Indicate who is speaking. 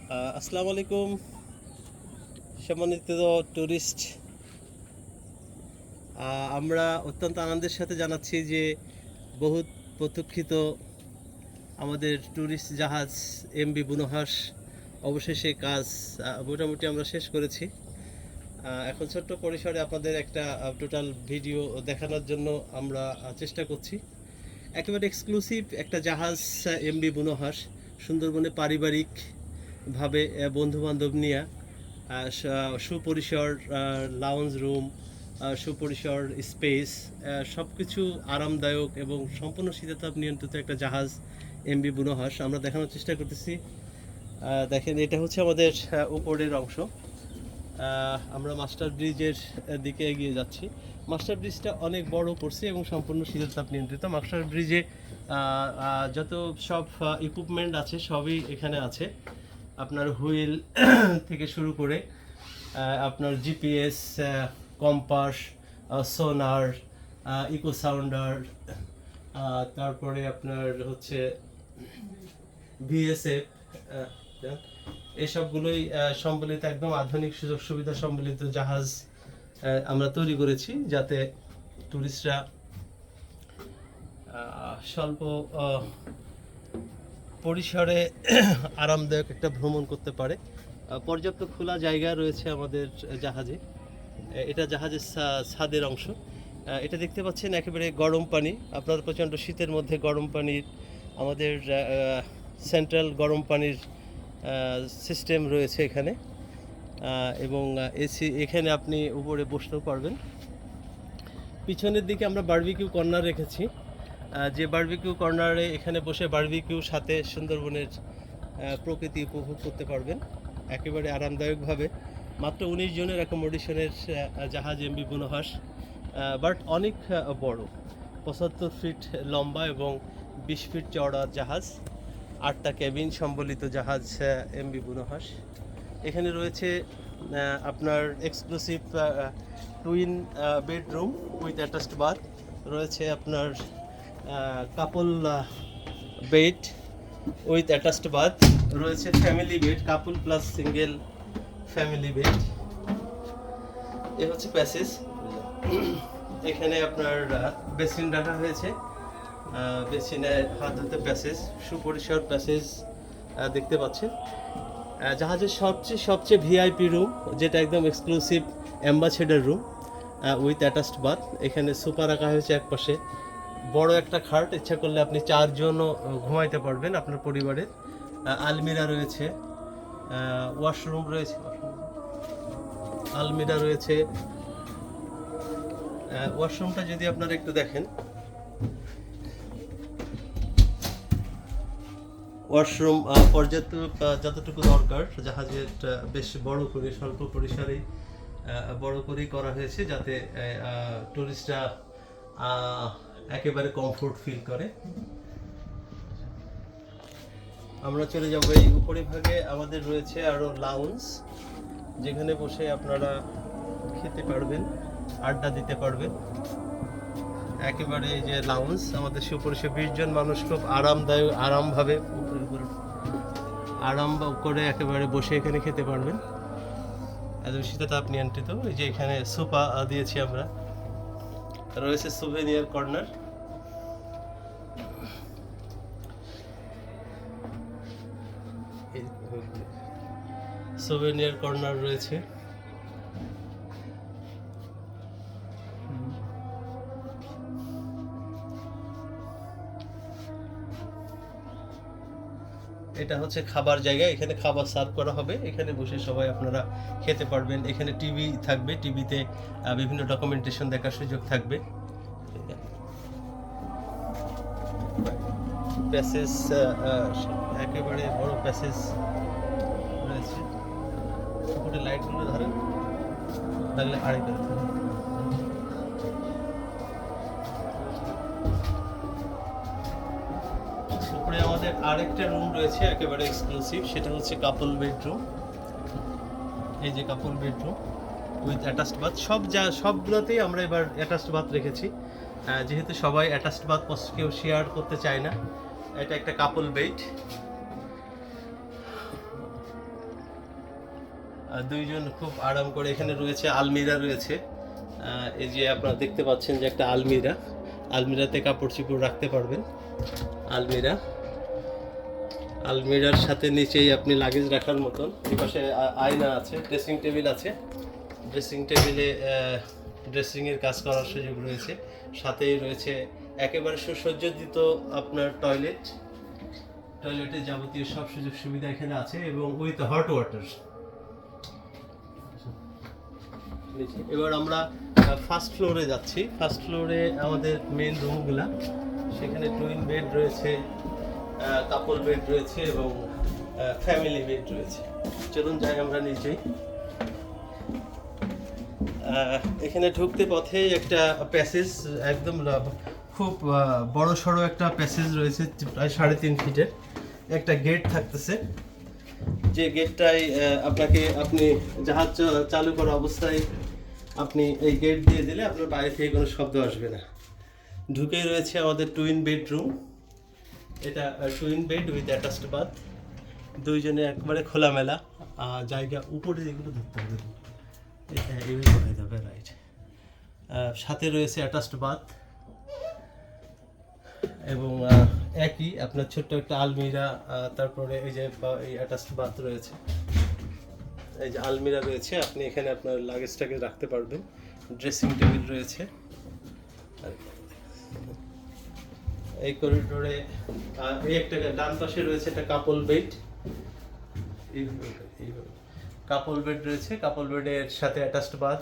Speaker 1: আসসালামু আলাইকুম সম্মানিত টুরিস্ট। আমরা অত্যন্ত আনন্দের সাথে জানাচ্ছি যে বহুত প্রতীক্ষিত আমাদের ট্যুরিস্ট জাহাজ এমবি বুনোহাস অবশেষে কাজ মোটামুটি আমরা শেষ করেছি। এখন ছোট্ট পরিসরে আপনাদের একটা টোটাল ভিডিও দেখানোর জন্য আমরা চেষ্টা করছি। একেবারে এক্সক্লুসিভ একটা জাহাজ এমবি বুনোহাস সুন্দরবনে পারিবারিকভাবে বন্ধুবান্ধব নিয়ে সুপরিসর লাউঞ্জ রুম, সুপরিসর স্পেস, সব কিছু আরামদায়ক এবং সম্পূর্ণ শীতাতাপ নিয়ন্ত্রিত একটা জাহাজ এমবি বুনোহাস আমরা দেখানোর চেষ্টা করতেছি। দেখেন, এটা হচ্ছে আমাদের উপরের অংশ। আমরা মাস্টার ব্রিজের দিকে এগিয়ে যাচ্ছি। মাস্টার ব্রিজটা অনেক বড় পড়ছে এবং সম্পূর্ণ শীততাপ নিয়ন্ত্রিত। মাস্টার ব্রিজে যত সব ইকুইপমেন্ট আছে সবই এখানে আছে। আপনার হুইল থেকে শুরু করে আপনার জিপিএস, কম্পাস, সোনার, ইকো সাউন্ডার, তারপরে আপনার হচ্ছে ভিএসএফ, এসবগুলোই সম্বলিত একদম আধুনিক সুযোগ সুবিধা সম্বলিত জাহাজ আমরা তৈরি করেছি, যাতে টুরিস্টরা স্বল্প পরিসরে আরামদায়ক একটা ভ্রমণ করতে পারে। পর্যাপ্ত খোলা জায়গা রয়েছে আমাদের জাহাজে। এটা জাহাজের ছাদের অংশ। এটা দেখতে পাচ্ছেন একেবারে গরম পানি। আপনার প্রচণ্ড শীতের মধ্যে গরম পানির আমাদের সেন্ট্রাল গরম পানির সিস্টেম রয়েছে এখানে, এবং এসি এখানে আপনি উপরে বসতেও পারবেন। পিছনের দিকে আমরা বারবিকিউ কর্নার রেখেছি, যে বারবিকিউ কর্নারে এখানে বসে বারবিকিউ সাথে সুন্দরবনের প্রকৃতি উপভোগ করতে পারবেন একেবারে আরামদায়কভাবে। মাত্র 19 জনের অ্যাকোমোডেশনের জাহাজ এমবি বুনোহাস, বাট অনেক বড়, 75 ফিট লম্বা এবং 20 ফিট চওড়া জাহাজ। 8টা কেবিন সম্বলিত জাহাজ এমবি বুনোহাস। এখানে রয়েছে আপনার exclusive twin bedroom with attached bath, রয়েছে আপনার couple bed with attached bath, রয়েছে family bed, couple plus single family bed. এ হচ্ছে প্যাসেজ। এখানে আপনার বেসিন রাখা হয়েছে, বেসিনে হাত ধুতে প্যাসেজ, সুপরিসর প্যাসেজ দেখতে পাচ্ছেন। জাহাজের সবচেয়ে ভিআইপি রুম, যেটা একদম exclusive ambassador room with attached bath. এখানে সোফা রাখা হয়েছে একপাশে, বড় একটা খাট, ইচ্ছা করলে আপনি 4 জনও ঘুমাইতে পারবেন আপনার পরিবারের। আলমিরা রয়েছে, ওয়াশরুম রয়েছে, আলমিরা রয়েছে। ওয়াশরুমটা যদি আপনারা একটু দেখেন, ওয়াশরুম পর্যাপ্ত যতটুকু দরকার জাহাজের বেশ বড় করে, স্বল্প পরিসরেই বড় করেই করা হয়েছে, যাতে টুরিস্টরা একেবারে কমফোর্ট ফিল করে। আমরা চলে যাব এই উপরে ভাগে। আমাদের রয়েছে আরো লাউঞ্জ, যেখানে বসে আপনারা খেতে পারবেন, আড্ডা দিতে পারবেন। একেবারে এই যে লাউঞ্জ, আমাদের সুপরিসর 20 জন মানুষ খুব আরামভাবে আরাম করে একেবারে বসে এখানে খেতে পারবেন, একদম শীতাতাপ নিয়ন্ত্রিত। এই যে এখানে সোফা দিয়েছি আমরা, রয়েছে সুভেনিয়ার কর্নার। সুভেনিয়ার কর্নার রয়েছে। এটা হচ্ছে খাবার জায়গা, এখানে খাবার সার্ভ করা হবে, এখানে বসে সবাই আপনারা খেতে পারবেন। এখানে টিভি থাকবে, টিভিতে বিভিন্ন ডকুমেন্টেশন দেখার সুযোগ থাকবে। প্যাসেজ, একেবারে বড় প্যাসেজ রয়েছে। উপরে লাইটগুলো ধরেন, লাগলে আড়াই করে উপরে আমাদের আরেকটা রুম রয়েছে একেবারে এক্সক্লুসিভ, সেটা হচ্ছে কাপল বেডরুম। এই যে কাপল বেডরুম উইথ অ্যাটাচড বাথ। সবগুলোতেই আমরা এবার অ্যাটাচড বাথ রেখেছি, যেহেতু সবাই অ্যাটাচড বাথ কেউ শেয়ার করতে চায় না। এটা একটা কাপল বেড, দুইজন খুব আরাম করে। এখানে রয়েছে আলমিরা রয়েছে, এই যে আপনারা দেখতে পাচ্ছেন যে একটা আলমিরা, আলমিরাতে কাপড় চোপড় রাখতে পারবেন। আলমিরা, আলমিরার সাথে নিচেই আপনি লাগেজ রাখার মতন। এই পাশে আয়না আছে, ড্রেসিং টেবিল আছে, ড্রেসিং টেবিলে ড্রেসিংয়ের কাজ করার সুযোগ রয়েছে। সাথেই রয়েছে একেবারে সুসজ্জিত আপনার টয়লেট, টয়লেটের যাবতীয় সব সুযোগ সুবিধা এখানে আছে এবং উইথ হট ওয়াটার। এবার আমরা ফার্স্ট ফ্লোরে যাচ্ছি। ফার্স্ট ফ্লোরে আমাদের মেন রুমগুলা, সেখানে টুইন বেড রয়েছে, কাপল বেড রয়েছে এবং ফ্যামিলি বেড রয়েছে। চলুন যাই আমরা নিচেই। এখানে ঢুকতে পথেই একটা প্যাসেজ, একদম খুব বড় সড়ো একটা প্যাসেজ রয়েছে, প্রায় 3.5 ফিটের একটা গেট থাকতেছে। যে গেটটাই আপনি জাহাজ চালু করা অবস্থায় আপনি এই গেট দিয়ে দিলে আপনার বাইরে থেকে কোনো শব্দ আসবে না। ঢুকেই রয়েছে আমাদের টুইন বেডরুম। এটা twin bed with attached bath, দুইজনে একবারে খোলামেলা জায়গা। উপরে যেগুলো ধরতে হবে এইভাবে বোঝাই যাবে, রাইট। সাথে রয়েছে অ্যাটাচড বাথ এবং একই আপনার ছোট্ট একটা আলমিরা, তারপরে এই যে এই অ্যাটাচড বাথ রয়েছে, এই যে আলমিরা রয়েছে, আপনি এখানে আপনার লাগেজটাকে রাখতে পারবেন। ড্রেসিং টেবিল রয়েছে। এই করিডোরে এই একটা ডান পাশে রয়েছে একটা কাপল বেড, কাপল বেড রয়েছে, কাপল বেডের সাথে অ্যাটাচড বাথ।